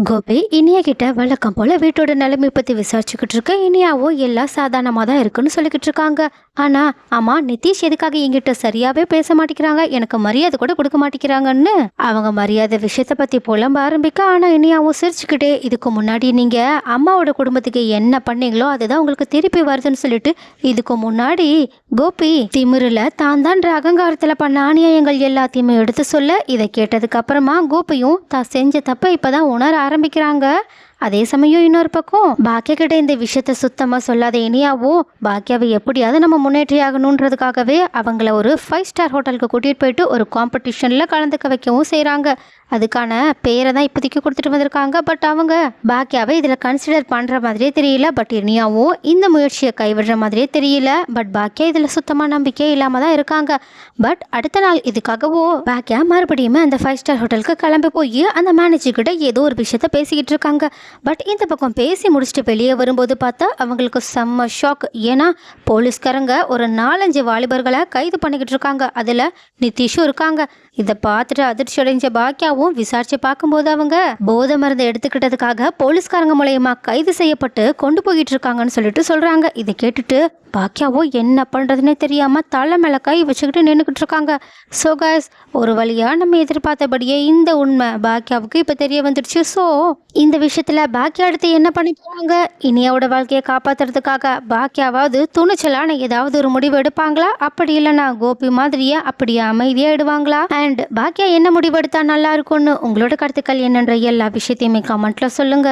கோபி இனியா கிட்ட வழக்கம் போல வீட்டோட நிலைமை பத்தி விசாரிச்சுக்கிட்டு இருக்க. இனியாவோ எல்லாம் சாதாரணமா தான் இருக்குன்னு சொல்லிக்கிட்டு இருக்காங்க. ஆனா அம்மா நிதிஷ் எதுக்காக என்கிட்ட சரியாவே பேச மாட்டேங்கிறாங்க, எனக்கு மரியாதை கூட கொடுக்க மாட்டேங்கிறாங்கன்னு அவங்க மரியாதை விஷயத்த பத்தி புலம்ப ஆரம்பிக்க. ஆனா இனியாவும் சிரிச்சுக்கிட்டே, இதுக்கு முன்னாடி நீங்க அம்மாவோட குடும்பத்துக்கு என்ன பண்ணீங்களோ அதுதான் உங்களுக்கு திருப்பி வருதுன்னு சொல்லிட்டு, இதுக்கு முன்னாடி கோபி திமிருல தான் அகங்காரத்துல பண்ண அநியாயங்கள் எல்லாத்தையுமே எடுத்து சொல்ல, இதை கேட்டதுக்கு அப்புறமா கோபியும் தான் செஞ்ச தப்ப இப்பதான் உணர ஆரம்பிக்கிறாங்க. அதே சமயம் இன்னொரு பக்கம் பாக்கியா கிட்ட இந்த விஷயத்த சுத்தமா சொல்லாத இனியாவும் பாக்கியாவை எப்படியாவது நம்ம முன்னேற்றி ஆகணுன்றதுக்காகவே அவங்கள ஒரு 5 ஸ்டார் ஹோட்டலுக்கு கூட்டிட்டு போயிட்டு ஒரு காம்படிஷன்ல கலந்துக்க வைக்கவும் செய்றாங்க. அதுக்கான பேரை தான் இப்போதைக்கு கொடுத்துட்டு வந்திருக்காங்க. பட் அவங்க பாக்கியாவை இதில் கன்சிடர் பண்ணுற மாதிரியே தெரியல. பட் இனியாவும் இந்த முயற்சியை கைவிடுற மாதிரியே தெரியல. பட் பாக்கியா இதில் சுத்தமாக நம்பிக்கையே இல்லாமல் தான் இருக்காங்க. பட் அடுத்த நாள் இதுக்காகவோ பாக்கியா மறுபடியும் அந்த 5 ஸ்டார் ஹோட்டலுக்கு கிளம்பி போய் அந்த மேனேஜர் கிட்ட ஏதோ ஒரு விஷயத்த பேசிக்கிட்டு இருக்காங்க. பட் இந்த பக்கம் பேசி முடிச்சுட்டு வெளியே வரும்போது பார்த்தா அவங்களுக்கு செம்ம ஷாக். ஏன்னா போலீஸ்காரங்க ஒரு 4-5 வாலிபர்களை கைது பண்ணிக்கிட்டு இருக்காங்க. அதில் நிதிஷும் இருக்காங்க. இதை பார்த்துட்டு அதிர்ச்சி அடைஞ்ச பாக்கியாவும் விசாரிச்சு பார்க்கும்போது அவங்க போதை மருந்து எடுத்துக்கிட்டதுக்காக போலீஸ்காரங்க மூலயமா கைது செய்யப்பட்டு கொண்டு போயிட்டு இருக்காங்கன்னு சொல்லிட்டு சொல்றாங்க. இதை கேட்டுட்டு பாக்கியாவோ என்ன பண்றதுன்னே தெரியாம தலை மேல கை வச்சுக்கிட்டு நின்றுக்கிட்டு இருக்காங்க. ஸோ கைஸ், ஒரு வழியா நம்ம எதிர்பார்த்தபடியே இந்த உண்மை பாக்கியாவுக்கு இப்ப தெரிய வந்துடுச்சு. ஸோ இந்த விஷயத்துல பாக்கியா அடுத்து என்ன பண்ணி போவாங்க? இனியாவோட வாழ்க்கையை காப்பாத்துறதுக்காக பாக்கியாவாவது துணிச்சலான ஏதாவது ஒரு முடிவு எடுப்பாங்களா? அப்படி இல்லைன்னா கோபி மாதிரியே அப்படியே அமைதியாயிடுவாங்களா? அண்ட் பாக்கியா என்ன முடிவு எடுத்தா நல்லா இருக்கும்னு உங்களோட கருத்துக்கள் என்னன்ற எல்லா விஷயத்தையுமே கமெண்ட்ல சொல்லுங்க.